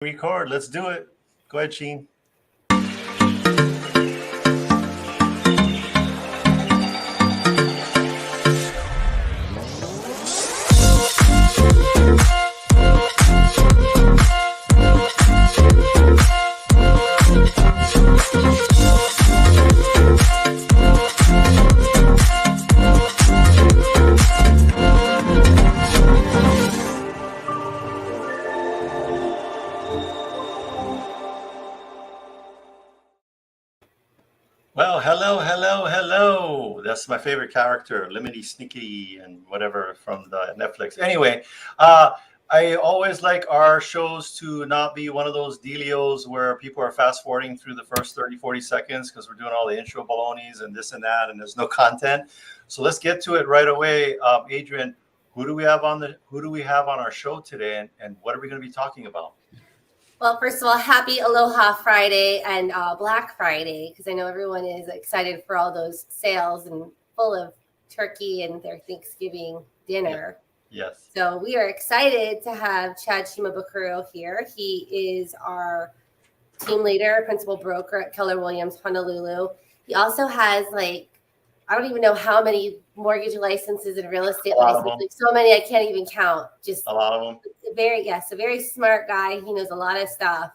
Record. Let's do it. Go ahead, Sheen. Well, hello. That's my favorite character, Lemony Snicket and whatever from the Netflix. Anyway, I always like our shows to not be one of those dealios where people are fast forwarding through the first 30, 40 seconds because we're doing all the intro balonies and this and that, and there's no content. So let's get to it right away. Adrian, who do we have on our show today, and what are we going to be talking about? Well, first of all, happy Aloha Friday and Black Friday, because I know everyone is excited for all those sales and full of turkey and their Thanksgiving dinner. Yes. So we are excited to have Chad Shimabukuro here. He is our team leader, principal broker at Keller Williams Honolulu. He also has I don't even know how many mortgage licenses and real estate licenses. So many I can't even count. Just a lot of them. A very smart guy. He knows a lot of stuff,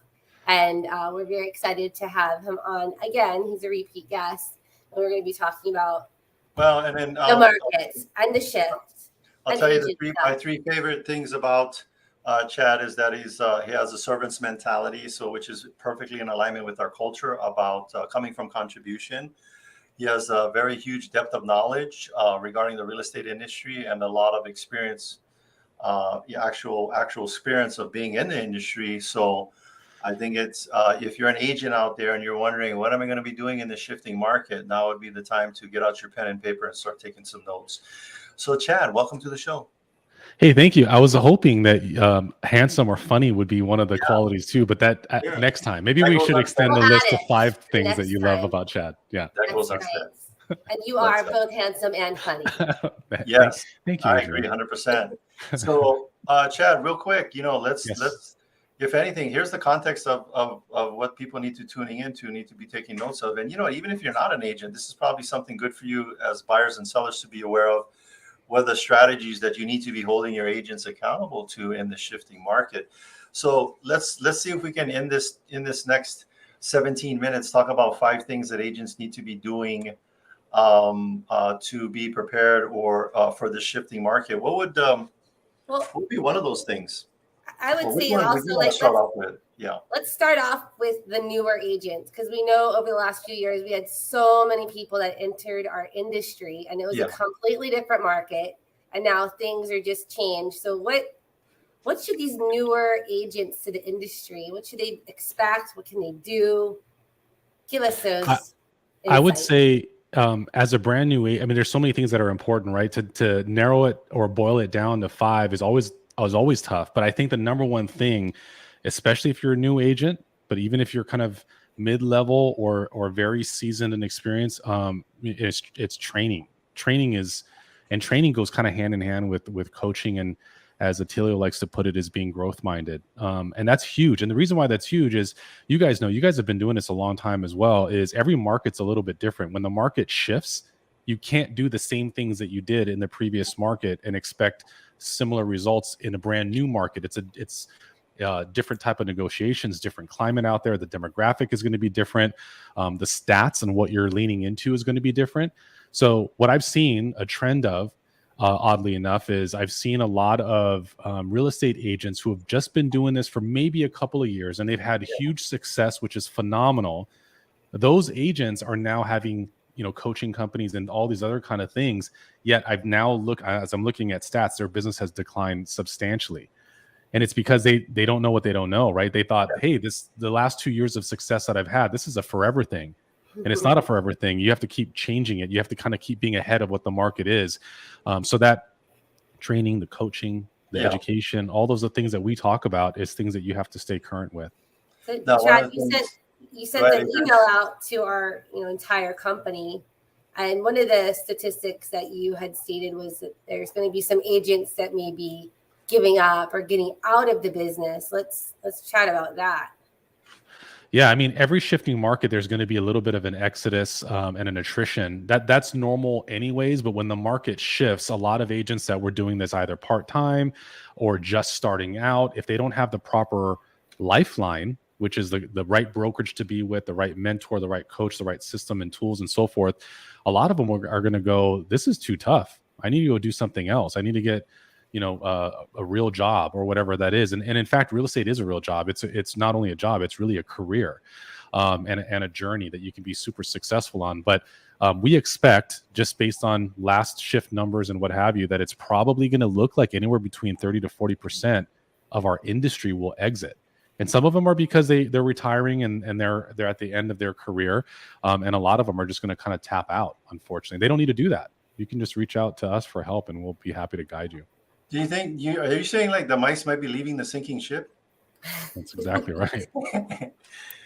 and we're very excited to have him on again. He's a repeat guest, and we're going to be talking about the markets and the shift. I'll tell you my three favorite things about Chad is that he has a servant's mentality, which is perfectly in alignment with our culture about coming from contribution. He has a very huge depth of knowledge regarding the real estate industry and a lot of experience, actual experience of being in the industry. So I think it's if you're an agent out there and you're wondering, what am I going to be doing in the shifting market? Now would be the time to get out your pen and paper and start taking some notes. So Chad, welcome to the show. Hey, thank you. I was hoping that handsome or funny would be one of the qualities too, but that next time, maybe we should extend the list to 5 things that you love about Chad. Yeah, that goes on. And you are both handsome and funny. Yes, thank you. I agree 100%. So, Chad, real quick, let's if anything, here's the context of what people need to be taking notes of. And even if you're not an agent, this is probably something good for you as buyers and sellers to be aware of. What are the strategies that you need to be holding your agents accountable to in the shifting market? So let's see if we can in this next 17 minutes talk about 5 things that agents need to be doing to be prepared or for the shifting market. What would be one of those things? I would say let's start off with the newer agents, because we know over the last few years we had so many people that entered our industry and it was a completely different market, and now things are just changed. So what should these newer agents to the industry, what should they expect? What can they do? Give us those insights. I would say as a brand new agent, there's so many things that are important, right? To narrow it or boil it down to 5 is always tough. But I think the number one thing, especially if you're a new agent, but even if you're kind of mid-level or very seasoned and experienced, it's training. Training goes kind of hand in hand with coaching, and as Attilio likes to put it, is being growth minded. And that's huge. And the reason why that's huge is you guys have been doing this a long time as well, is every market's a little bit different. When the market shifts, you can't do the same things that you did in the previous market and expect similar results in a brand new market. It's different type of negotiations, different climate out there. The demographic is going to be different. The stats and what you're leaning into is going to be different. So what I've seen a trend of, oddly enough, is I've seen a lot of real estate agents who have just been doing this for maybe a couple of years, and they've had huge success, which is phenomenal. Those agents are now having coaching companies and all these other kind of things. Yet I've now as I'm looking at stats, their business has declined substantially. And it's because they don't know what they don't know, right? They thought, hey, the last 2 years of success that I've had, this is a forever thing. And it's not a forever thing. You have to keep changing it. You have to kind of keep being ahead of what the market is. So that training, the coaching, the education, all those are things that we talk about is things that you have to stay current with. So, Chad, you sent an email out to our entire company, and one of the statistics that you had stated was that there's going to be some agents that may be giving up or getting out of the business. Let's chat about that. Yeah, I mean, every shifting market, there's going to be a little bit of an exodus and an attrition. That's normal anyways. But when the market shifts, a lot of agents that were doing this either part-time or just starting out, if they don't have the proper lifeline, which is the right brokerage to be with, the right mentor, the right coach, the right system and tools and so forth, a lot of them are going to go, this is too tough. I need to go do something else. I need to get a real job or whatever that is. And in fact, real estate is a real job. It's not only a job, it's really a career and a journey that you can be super successful on. But we expect, just based on last shift numbers and what have you, that it's probably going to look like anywhere between 30 to 40% of our industry will exit. And some of them are because they're retiring and they're at the end of their career. And a lot of them are just going to kind of tap out, unfortunately. They don't need to do that. You can just reach out to us for help and we'll be happy to guide you. Do you think are you saying like the mice might be leaving the sinking ship? That's exactly right.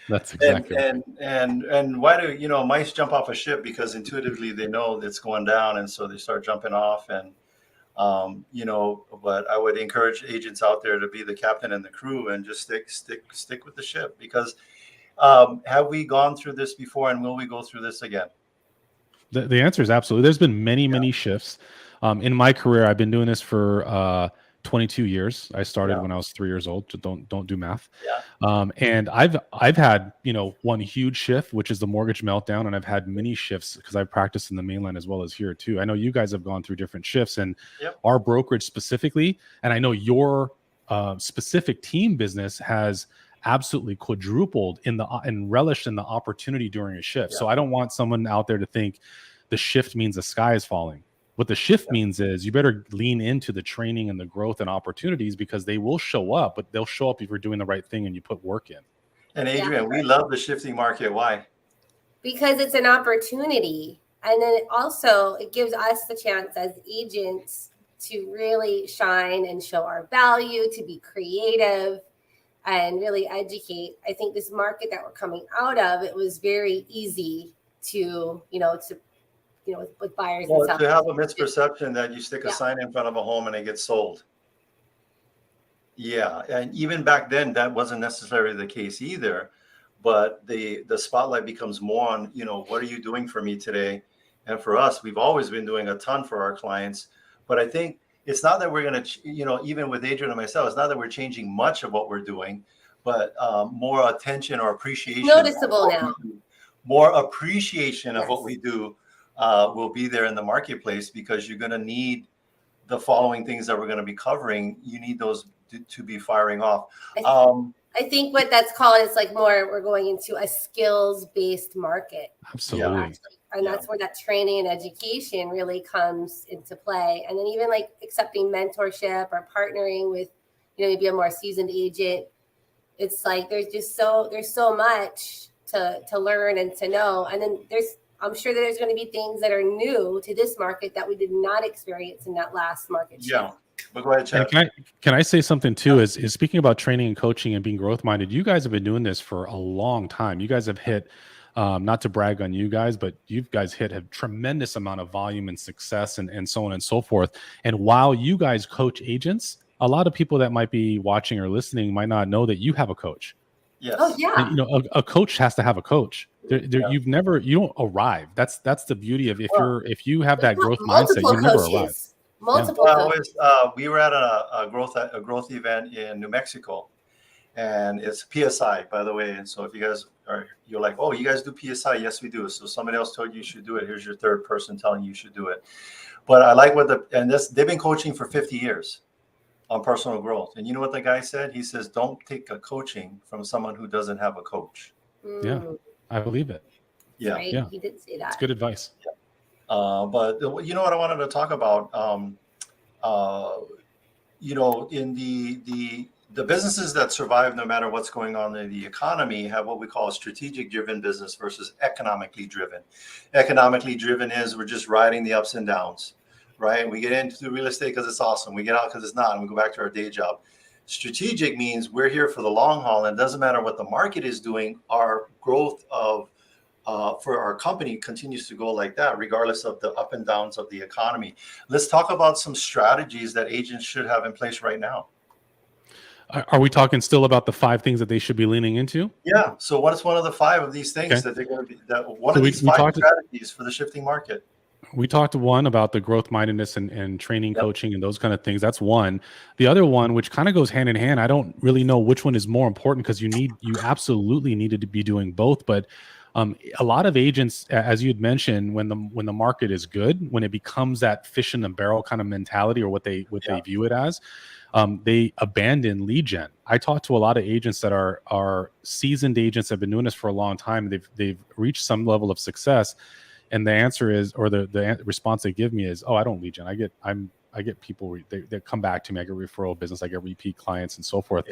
That's exactly right. And why do mice jump off a ship? Because intuitively they know it's going down, and so they start jumping off. And but I would encourage agents out there to be the captain and the crew and just stick with the ship. Because have we gone through this before, and will we go through this again? The answer is absolutely. There's been many shifts. In my career, I've been doing this for 22 years. I started when I was 3 years old. So don't do math. Yeah. And I've had one huge shift, which is the mortgage meltdown, and I've had many shifts because I've practiced in the mainland as well as here too. I know you guys have gone through different shifts, and our brokerage specifically, and I know your specific team business has absolutely quadrupled and relished in the opportunity during a shift. So I don't want someone out there to think the shift means the sky is falling. What the shift means is you better lean into the training and the growth and opportunities, because they will show up, but they'll show up if you're doing the right thing and you put work in. And Adrian, we love the shifting market. Why? Because it's an opportunity. And then also it gives us the chance as agents to really shine and show our value, to be creative and really educate. I think this market that we're coming out of, it was very easy to with buyers and sellers. To have a misperception that you stick a sign in front of a home and it gets sold. Yeah, and even back then that wasn't necessarily the case either. But the spotlight becomes more on, what are you doing for me today? And for us, we've always been doing a ton for our clients. But I think it's not that we're going to, even with Adrian and myself, it's not that we're changing much of what we're doing, but more attention or appreciation. Noticeable now. More appreciation of what we do will be there in the marketplace, because you're going to need the following things that we're going to be covering. You need those to be firing off. I think what that's called is like we're going into a skills-based market. Absolutely. And that's where that training and education really comes into play. And then even like accepting mentorship or partnering with, maybe a more seasoned agent. It's like there's so much to learn and to know. And then I'm sure that there's going to be things that are new to this market that we did not experience in that last market shift. Yeah. But go ahead, Chad. Can I say something too? Is speaking about training and coaching and being growth minded, you guys have been doing this for a long time. You guys have hit, not to brag on you guys, but you guys hit a tremendous amount of volume and success and so on and so forth. And while you guys coach agents, a lot of people that might be watching or listening might not know that you have a coach. Yes. Oh yeah. And, a coach has to have a coach. You don't arrive. That's the beauty of if you have that growth mindset, you never arrive. Multiple. We were at a growth event in New Mexico, and it's PSI, by the way. And so if you guys you're like, oh, you guys do PSI? Yes, we do. So somebody else told you should do it. Here's your third person telling you should do it. But I like they've been coaching for 50 years on personal growth. And you know what the guy said? He says, don't take a coaching from someone who doesn't have a coach. Yeah, I believe it. Yeah. Right. Yeah. He did say that. It's good advice. Yeah. But you know what I wanted to talk about? In the businesses that survive no matter what's going on in the economy have what we call a strategic driven business versus economically driven. Economically driven is we're just riding the ups and downs, right? We get into real estate because it's awesome. We get out because it's not, and we go back to our day job. Strategic means we're here for the long haul, and it doesn't matter what the market is doing. Our growth of for our company continues to go like that, regardless of the up and downs of the economy. Let's talk about some strategies that agents should have in place right now. Are we talking still about the 5 things that they should be leaning into? Yeah. So what is one of the 5 of these things that they're going to be, these 5 strategies for the shifting market? We talked one about the growth mindedness and training, coaching, and those kind of things. That's one. The other one, which kind of goes hand in hand, I don't really know which one is more important, because you absolutely needed to be doing both. But a lot of agents, as you had mentioned, when the market is good, when it becomes that fish in the barrel kind of mentality, or what they view it as, they abandon lead gen. I talk to a lot of agents that are seasoned agents, have been doing this for a long time. They've reached some level of success. And the answer is, or the response they give me is, "Oh, I don't lead gen. I get people, they come back to me. I get referral business. I get repeat clients, and so forth."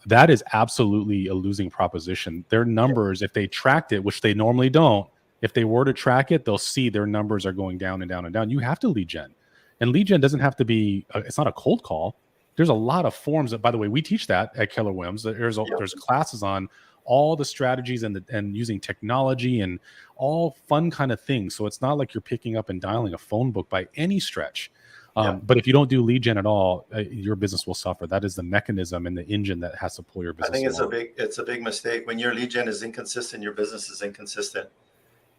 That is absolutely a losing proposition. Their numbers, if they tracked it, which they normally don't, if they were to track it, they'll see their numbers are going down and down and down. You have to lead gen, and lead gen doesn't have to be. It's not a cold call. There's a lot of forms that, by the way, we teach that at Keller Williams. There's classes on all the strategies and using technology and all fun kind of things. So it's not like you're picking up and dialing a phone book by any stretch. But if you don't do lead gen at all, your business will suffer. That is the mechanism and the engine that has to pull your business. I think it's a big mistake. When your lead gen is inconsistent, your business is inconsistent.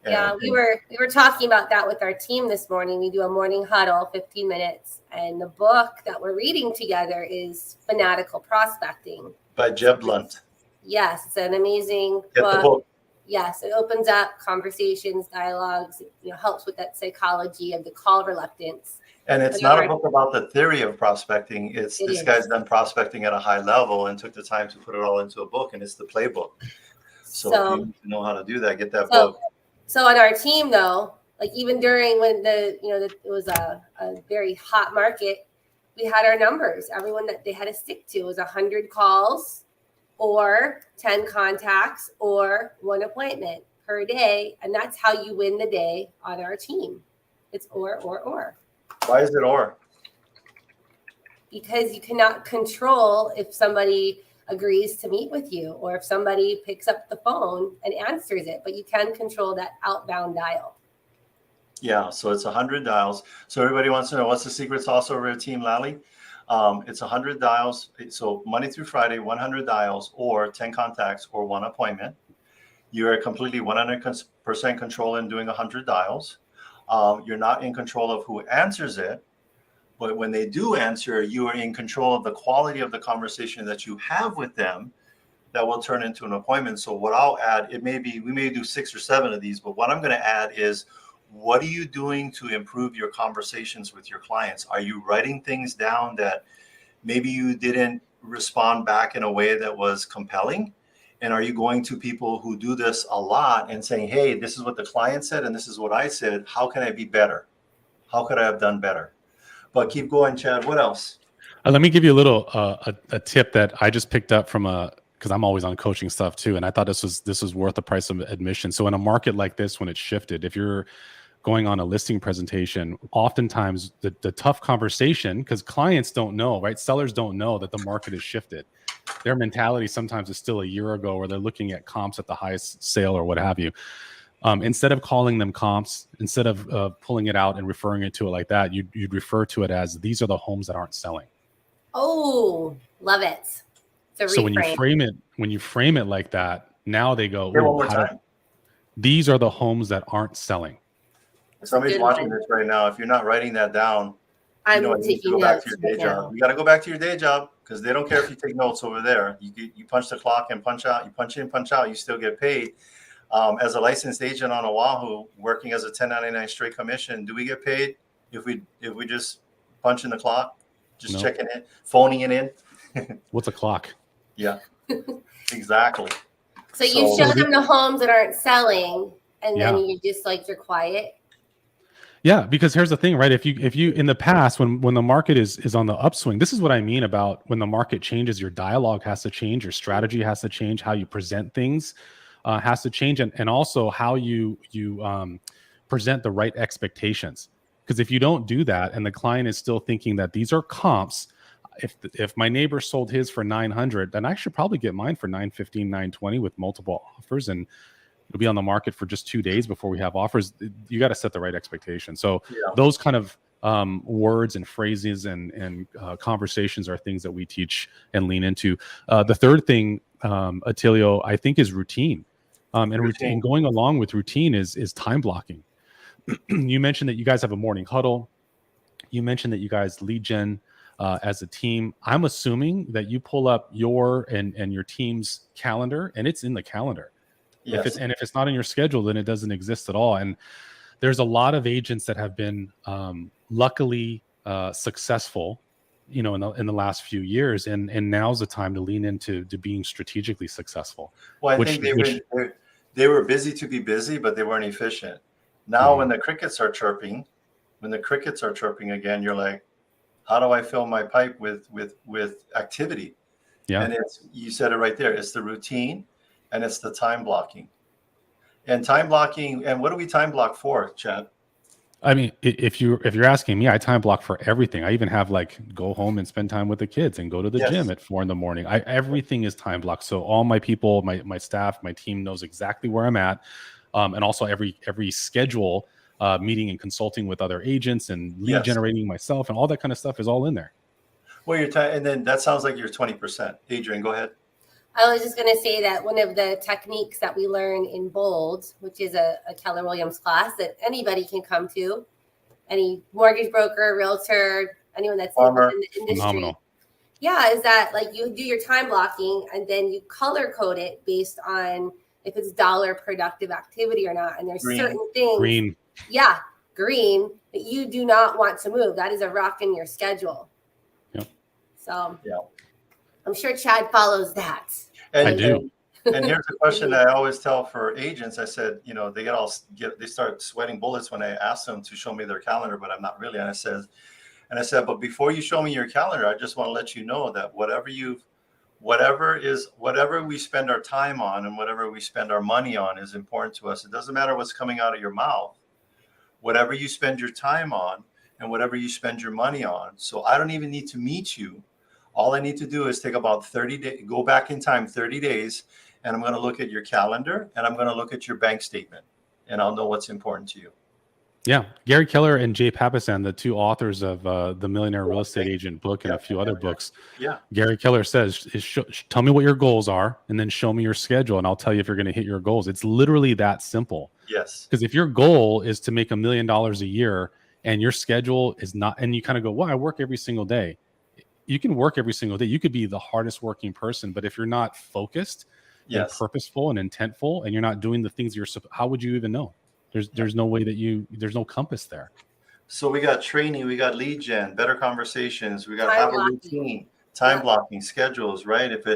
We were talking about that with our team this morning. We do a morning huddle, 15 minutes, and the book that we're reading together is Fanatical Prospecting by Jeb Blunt. Yes, it's an amazing book. The book. Yes, it opens up conversations, dialogues. It helps with that psychology of the call reluctance. And it's not a book about the theory of prospecting. This guy's done prospecting at a high level and took the time to put it all into a book, and it's the playbook. So if you know how to do that, get that book. So on our team, though, like even during when it was a very hot market, we had our numbers. Everyone that they had to stick to was 100 calls, or 10 contacts, or 1 appointment per day. And that's how you win the day on our team. It's or. Why is it or? Because you cannot control if somebody agrees to meet with you, or if somebody picks up the phone and answers it, but you can control that outbound dial. Yeah, so it's 100 dials. So everybody wants to know, what's the secret sauce over at Team Lally? It's 100 dials. So Monday through Friday, 100 dials, or 10 contacts, or 1 appointment. You are completely 100% control in doing 100 dials. You're not in control of who answers it, but when they do answer, you are in control of the quality of the conversation that you have with them that will turn into an appointment. So what I'll add, we may do 6 or 7 of these, but what I'm going to add is, what are you doing to improve your conversations with your clients? Are you writing things down that maybe you didn't respond back in a way that was compelling? And are you going to people who do this a lot and saying, hey, this is what the client said, and this is what I said. How can I be better? How could I have done better? But keep going, Chad. What else? Let me give you a little a tip that I just picked up from because I'm always on coaching stuff too, and I thought this was worth the price of admission. So in a market like this, when it's shifted, if you're going on a listing presentation, oftentimes the tough conversation, because clients don't know, right? Sellers don't know that the market has shifted. Their mentality sometimes is still a year ago, or they're looking at comps at the highest sale or what have you. Instead of calling them comps, instead of pulling it out and referring it to it like that, you'd refer to it as, these are the homes that aren't selling. Oh, love it. So when you frame it like that, now they go, one more time. These are the homes that aren't selling. Somebody's watching this right now. If you're not writing that down, I'm taking notes. You got to go back to your day job, because they don't care if you take notes over there. You punch the clock and punch out. You punch in, punch out. You still get paid. As a licensed agent on Oahu, working as a 1099 straight commission, do we get paid if we just punch in the clock, just checking it, phoning it in? What's a clock? Yeah, exactly. So you show them the homes that aren't selling, and then you just you're quiet. Yeah, because here's the thing, right? If you in the past, when the market is on the upswing, this is what I mean about when the market changes, your dialogue has to change, your strategy has to change, how you present things has to change, and also how you present the right expectations. Because if you don't do that, and the client is still thinking that these are comps, if my neighbor sold his for 900, then I should probably get mine for 915, 920 with multiple offers. And it'll be on the market for just 2 days before we have offers. You got to set the right expectation. So those kind of words and phrases and conversations are things that we teach and lean into. The third thing, Attilio, I think is routine. And routine going along with routine is time blocking. You mentioned that you guys have a morning huddle. You mentioned that you guys lead gen as a team. I'm assuming that you pull up your and your team's calendar, and it's in the calendar. Yes. If it's not in your schedule, then it doesn't exist at all. And there's a lot of agents that have been luckily successful, in the last few years, and now's the time to lean into being strategically successful. Well, I think they were busy to be busy, but they weren't efficient. Now, when the crickets are chirping again, you're like, how do I fill my pipe with activity? Yeah. And you said it right there. It's the routine, and it's the time blocking. And time blocking, and what do we time block for, Chad? I mean, if you're asking me, I time block for everything. I even have go home and spend time with the kids and go to the gym at 4 a.m. Everything is time blocked. So all my people, my staff, my team knows exactly where I'm at. And also every schedule, meeting and consulting with other agents and lead generating myself and all that kind of stuff is all in there. Well, and then that sounds like you're 20%. Adrian, go ahead. I was just going to say that one of the techniques that we learn in BOLD, which is a Keller Williams class that anybody can come to, any mortgage broker, realtor, anyone that's in the industry. Phenomenal. Yeah, is that you do your time blocking and then you color code it based on if it's dollar productive activity or not. And there's certain things. Green. Yeah, green, that you do not want to move. That is a rock in your schedule. Yep. So I'm sure Chad follows that. And, I do. And here's a question that I always tell for agents. I said, they start sweating bullets when I ask them to show me their calendar, but I'm not really. And I said, but before you show me your calendar, I just want to let you know that whatever we spend our time on and whatever we spend our money on is important to us. It doesn't matter what's coming out of your mouth. Whatever you spend your time on and whatever you spend your money on. So I don't even need to meet you. All I need to do is take about 30 days, go back in time 30 days, and I'm going to look at your calendar and I'm going to look at your bank statement, and I'll know what's important to you. Yeah. Gary Keller and Jay Papasan, the two authors of the Millionaire Real Estate Agent book and a few other books. Yeah. Gary Keller says, tell me what your goals are and then show me your schedule and I'll tell you if you're going to hit your goals. It's literally that simple. Yes. Because if your goal is to make $1 million a year and your schedule is not, and you kind of go, well, I work every single day. You can work every single day. You could be the hardest working person, but if you're not focused and purposeful and intentful and you're not doing the things how would you even know? There's no way there's no compass there. So we got training, we got lead gen, better conversations, we got to have a routine, time blocking, schedules, right? If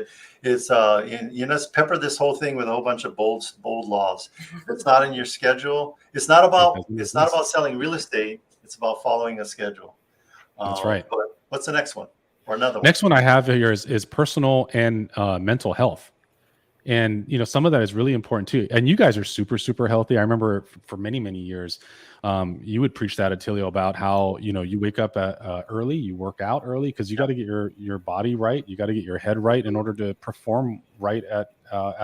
it's let's pepper this whole thing with a whole bunch of bold laws. If it's not in your schedule, it's not about selling real estate. It's about following a schedule. That's right. But what's the next one? Or another one? Next one I have here is personal and mental health. And, some of that is really important too. And you guys are super, super healthy. I remember for many, many years, you would preach that, Attilio, about how, you wake up early, you work out early because you got to get your body right. You got to get your head right in order to perform right at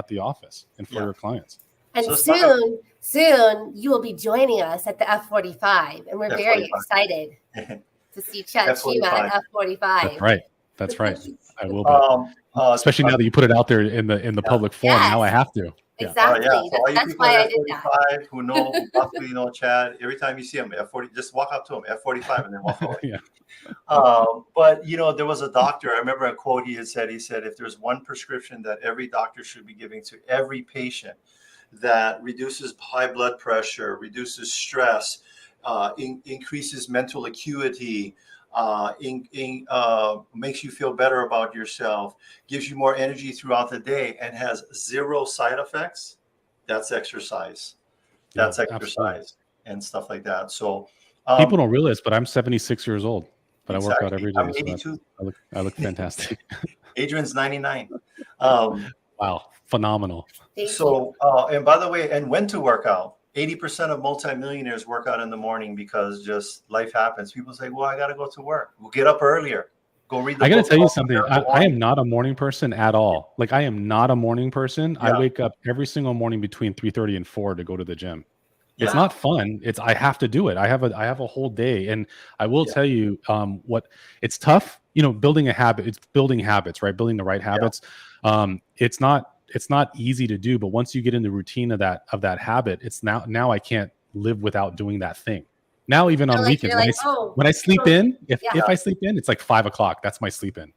the office and for your clients. And so soon you will be joining us at the F45. And we're F45. Very excited to see Chad Shima at F45. That's right. I will be. Especially now that you put it out there in the public forum. Yes. Now I have to. Exactly. So that's why I did that. Who possibly know Chad, every time you see him, F40, just walk up to him, F45, and then walk away. But there was a doctor. I remember a quote he said, if there's one prescription that every doctor should be giving to every patient that reduces high blood pressure, reduces stress, increases mental acuity, makes you feel better about yourself, gives you more energy throughout the day, and has zero side effects, that's exercise. That's exercise and stuff like that. So people don't realize, but I'm 76 years old, but I work out every day. I'm 82. So I look fantastic. Adrian's 99. Wow, phenomenal. So, and by the way, and when to work out. 80% of multimillionaires work out in the morning because just life happens. People say, well, I got to go to work. We'll get up earlier. Go read the I got to book. tell you something. I am not a morning person at all. Like, I am not a morning person. I wake up every single morning between 3:30 and 4 to go to the gym. It's not fun. I have to do it. I have a whole day, and I will tell you what it's tough. You know, building a habit. It's building habits, right? Building the right habits. It's not easy to do, but once you get in the routine of that habit, it's now I can't live without doing that thing. Now, even on weekends, when I sleep in, if I sleep in, it's like 5 o'clock. That's my sleep in.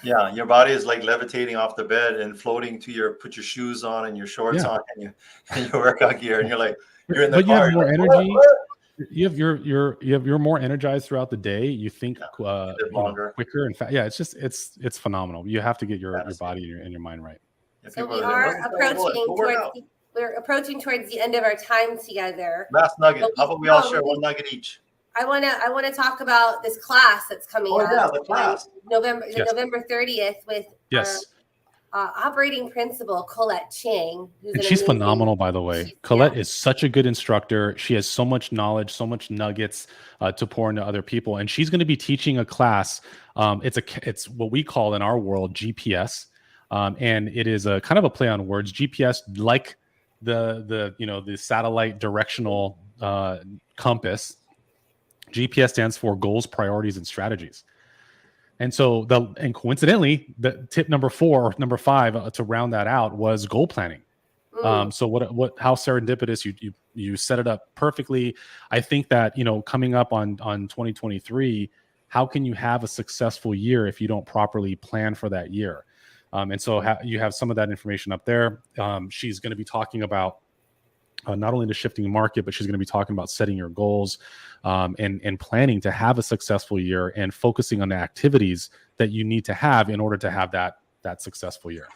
Yeah, your body is like levitating off the bed and floating to put your shoes on and your shorts on and your workout gear, and you're like, you're in the car. You have more energy. You're more energized throughout the day. You think longer, quicker, and yeah, it's phenomenal. You have to get your body and your mind right. So we're approaching towards the end of our time together. Last nugget. How about we all share one nugget each? I want to talk about this class that's coming up. Oh yeah, the class. November 30th with operating principal Colette Chang. And she's phenomenal, by the way. Colette is such a good instructor. She has so much knowledge, so much nuggets to pour into other people. And she's going to be teaching a class. It's what we call in our world GPS. And it is a kind of a play on words. GPS, like the satellite directional compass. GPS stands for goals, priorities, and strategies. And so coincidentally, the tip number 4 or number 5 to round that out was goal planning. So how serendipitous you set it up perfectly. I think that, coming up on 2023, how can you have a successful year if you don't properly plan for that year? And so you have some of that information up there. She's going to be talking about not only the shifting market, but she's going to be talking about setting your goals and planning to have a successful year and focusing on the activities that you need to have in order to have that successful year.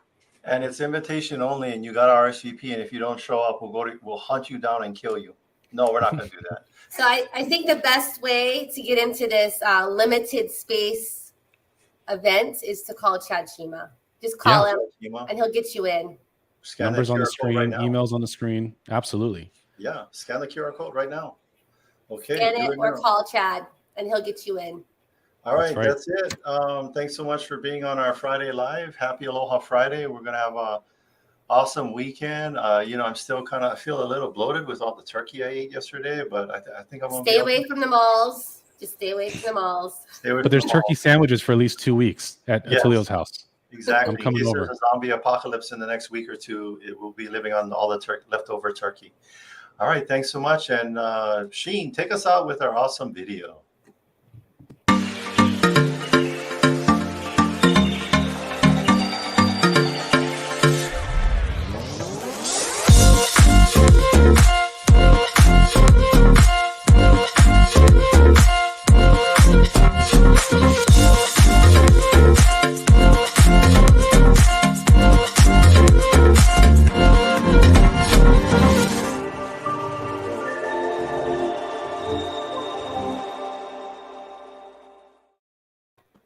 And it's invitation only, and you got RSVP. And if you don't show up, we'll hunt you down and kill you. No, we're not going to do that. So I think the best way to get into this limited space event is to call Chad Shima. Just call him, and he'll get you in. Numbers on the screen, emails on the screen. Absolutely. Yeah, scan the QR code right now. Okay. Scan it or call Chad, and he'll get you in. All right, that's it. Thanks so much for being on our Friday Live. Happy Aloha Friday. We're going to have a awesome weekend. I'm still I feel a little bloated with all the turkey I ate yesterday, but I think I'm going to stay away from the malls. Just stay away from the malls. But there's turkey sandwiches for at least 2 weeks at Attilio's house. Exactly. I'm coming over. There's a zombie apocalypse in the next week or two, it will be living on all the leftover turkey. All right. Thanks so much. And Sheen, take us out with our awesome video.